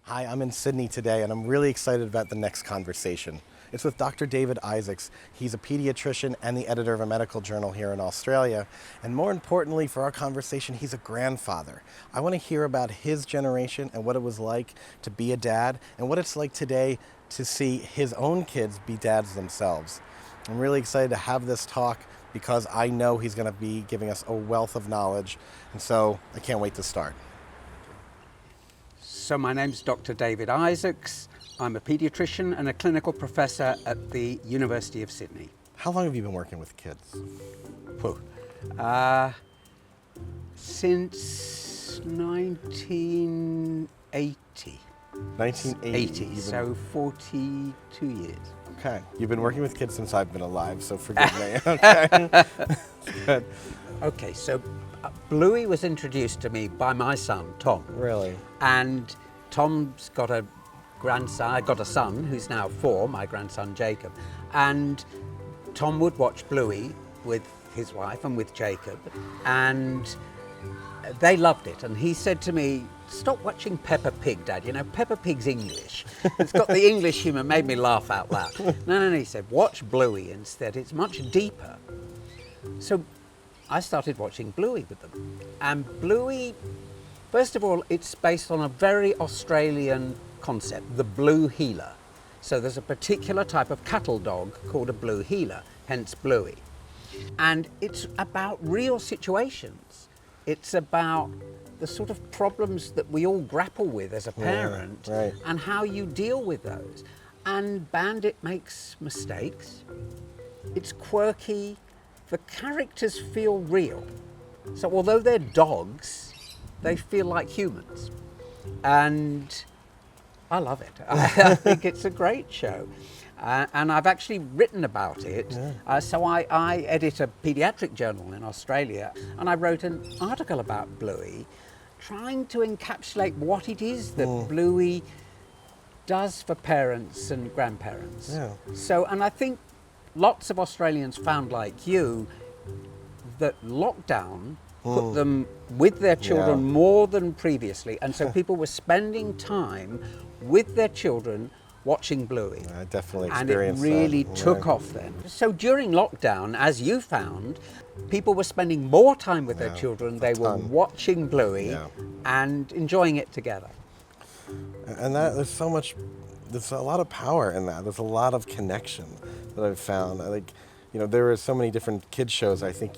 Hi, I'm in Sydney today and I'm really excited about the next conversation. It's with Dr. David Issacs. He's a pediatrician and the editor of a medical journal here in Australia. And more importantly for our conversation, he's a grandfather. I want to hear about his generation and what it was like to be a dad and what it's like today to see his own kids be dads themselves. I'm really excited to have this talk because I know he's going to be giving us a wealth of knowledge. And so I can't wait to start. So my name's Dr. David Issacs. I'm a pediatrician and a clinical professor at the University of Sydney. How long have you been working with kids? Since 1980. 1980. So 42 years. Okay. You've been working with kids since I've been alive, so forgive me. Okay. Good. Okay, so Bluey was introduced to me by my son, Tom. Really? And Tom's got a grandson, I got a son who's now 4, my grandson Jacob. And Tom would watch Bluey with his wife and with Jacob, and they loved it. And he said to me, "Stop watching Peppa Pig, Dad. You know, Peppa Pig's English. It's got the English humour." Made me laugh out loud. No, he said, "Watch Bluey instead. It's much deeper." So I started watching Bluey with them. And Bluey, first of all, it's based on a very Australian concept, the blue heeler. So there's a particular type of cattle dog called a blue heeler, hence Bluey. And it's about real situations. It's about the sort of problems that we all grapple with as a parent, right. and how you deal with those. And Bandit makes mistakes. It's quirky. The characters feel real. So although they're dogs, they feel like humans. And I love it. I think it's a great show. And I've actually written about it. Yeah. So I edit a pediatric journal in Australia, and I wrote an article about Bluey, trying to encapsulate what it is that Bluey does for parents and grandparents. Yeah. So, and I think lots of Australians found, like you, that lockdown put them with their children more than previously. And so people were spending time with their children watching Bluey. I definitely experienced that. And it really that. took off then. So during lockdown, as you found, people were spending more time with their children. They were watching Bluey and enjoying it together. And that there's a lot of power in that. There's a lot of connection that I've found. Like, you know, there are so many different kids shows. I think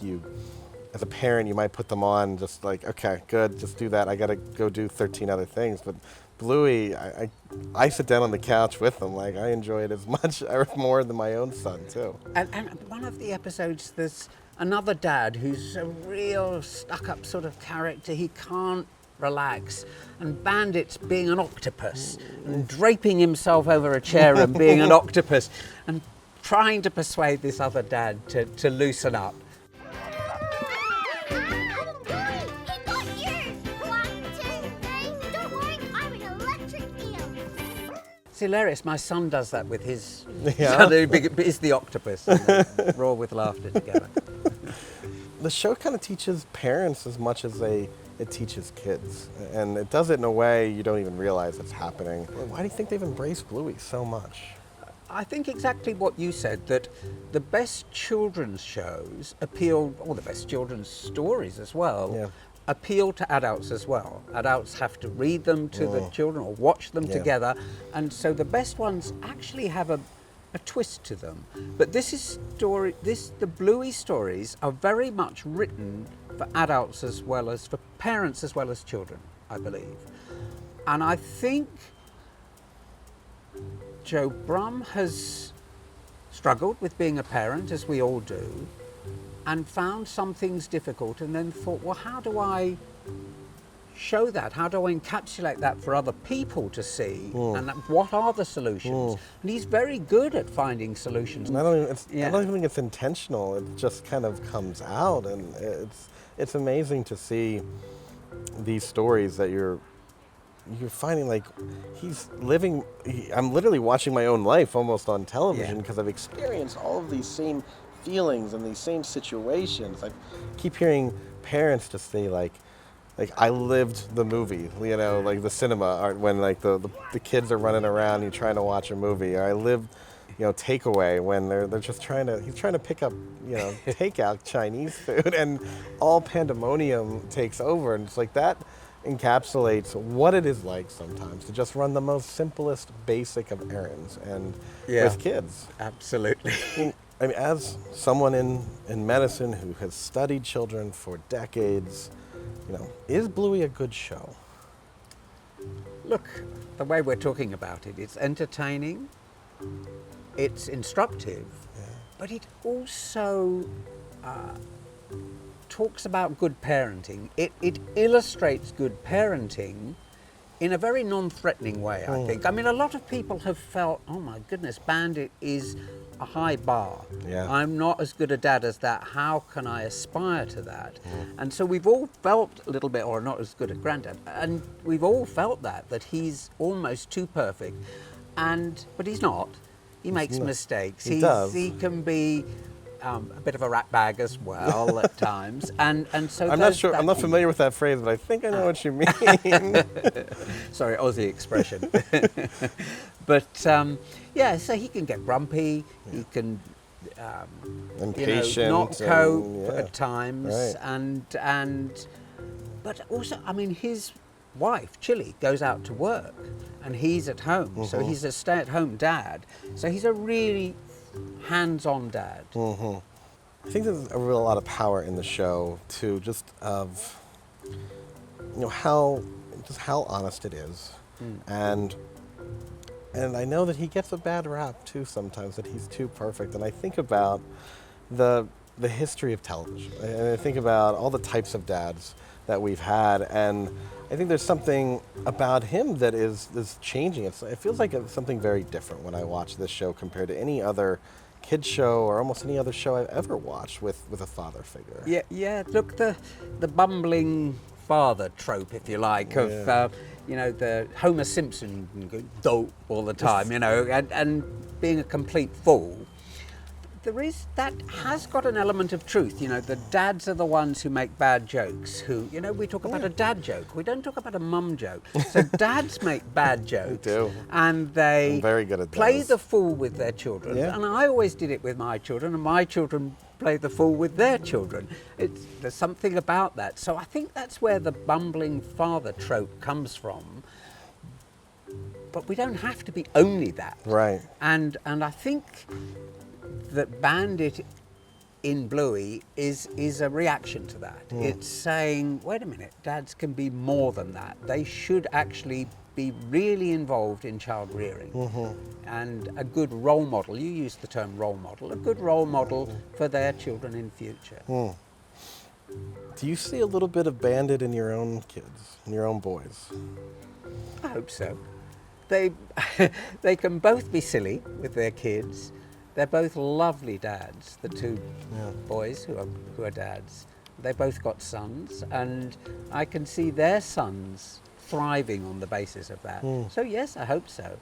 as a parent, you might put them on just like, okay, good, just do that. I got to go do 13 other things. But Bluey, I sit down on the couch with them. Like, I enjoy it as much or more than my own son too. And one of the episodes, there's another dad who's a real stuck-up sort of character. He can't relax, and Bandit's being an octopus and draping himself over a chair and being an octopus and trying to persuade this other dad to loosen up. It's hilarious. My son does that with his son, who is the octopus, and they roar with laughter together. The show kind of teaches parents as much as it teaches kids. And it does it in a way you don't even realize it's happening. Why do you think they've embraced Bluey so much? I think exactly what you said, that the best children's shows appeal, or the best children's stories as well, appeal to adults as well. Adults have to read them to the children or watch them together. And so the best ones actually have a twist to them. But the Bluey stories are very much written for adults as well as for parents as well as children, I believe. And I think Joe Brum has struggled with being a parent, as we all do, and found some things difficult, and then thought, well, how do I show that? How do I encapsulate that for other people to see? And what are the solutions? And he's very good at finding solutions. And I don't even think it's intentional. It just kind of comes out, and it's amazing to see these stories that you're finding. Like, I'm literally watching my own life almost on television because I've experienced all of these same feelings and these same situations. I keep hearing parents just say, like, like I lived the movie, you know, like the cinema, or when like the kids are running around, you're trying to watch a movie. Or I lived, you know, takeaway when they're just he's trying to pick up, you know, takeout Chinese food, and all pandemonium takes over, and it's like that encapsulates what it is like sometimes to just run the most simplest, basic of errands, and with kids. Absolutely. I mean, as someone in medicine who has studied children for decades, you know, is Bluey a good show? Look, the way we're talking about it, it's entertaining, it's instructive, but it also talks about good parenting. It illustrates good parenting in a very non-threatening way, I think. I mean, a lot of people have felt, oh my goodness, Bandit is a high bar. Yeah. I'm not as good a dad as that. How can I aspire to that? And so we've all felt a little bit, or not as good a granddad, and we've all felt that he's almost too perfect. But he's not. He makes mistakes. He does. He can be a bit of a rat bag as well at times, and so I'm not sure. I'm not familiar with that phrase, but I think I know what you mean. Sorry, Aussie expression. But yeah, so he can get grumpy. He can, Impatient, not cope and, at times, right. and but also, I mean, his wife Chili goes out to work, and he's at home, so he's a stay-at-home dad. So he's a really hands-on dad. I think there's a real lot of power in the show too, just of, you know, how honest it is, and I know that he gets a bad rap too sometimes, that he's too perfect. And I think about the history of television, and I think about all the types of dads that we've had, and I think there's something about him that is changing. It feels like it's something very different when I watch this show compared to any other kids show or almost any other show I've ever watched with a father figure. Yeah. Look, the bumbling father trope, if you like, of you know, the Homer Simpson dope all the time, you know, and being a complete fool. That has got an element of truth. You know, the dads are the ones who make bad jokes, who, you know, we talk about a dad joke. We don't talk about a mum joke. So dads make bad jokes. They do. And they I'm very good at play those. the fool with their children. Yeah. And I always did it with my children, and my children play the fool with their children. There's something about that. So I think that's where the bumbling father trope comes from. But we don't have to be only that. Right. And I think that Bandit in Bluey is a reaction to that. It's saying, wait a minute, dads can be more than that. They should actually be really involved in child rearing. And a good role model, you used the term role model, a good role model for their children in future. Do you see a little bit of Bandit in your own kids, in your own boys? I hope so. They can both be silly with their kids. They're both lovely dads, the two boys who are dads. They both got sons, and I can see their sons thriving on the basis of that. So yes, I hope so.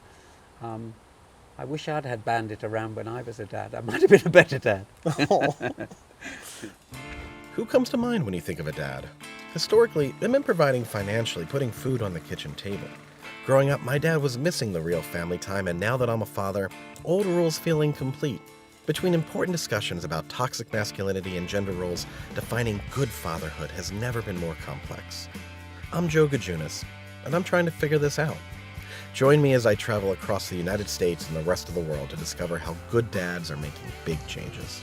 I wish I'd had Bandit around when I was a dad. I might have been a better dad. Who comes to mind when you think of a dad? Historically, it meant providing financially, putting food on the kitchen table. Growing up, my dad was missing the real family time, and now that I'm a father, old rules feel incomplete. Between important discussions about toxic masculinity and gender roles, defining good fatherhood has never been more complex. I'm Joe Gidjunis, and I'm trying to figure this out. Join me as I travel across the United States and the rest of the world to discover how good dads are making big changes.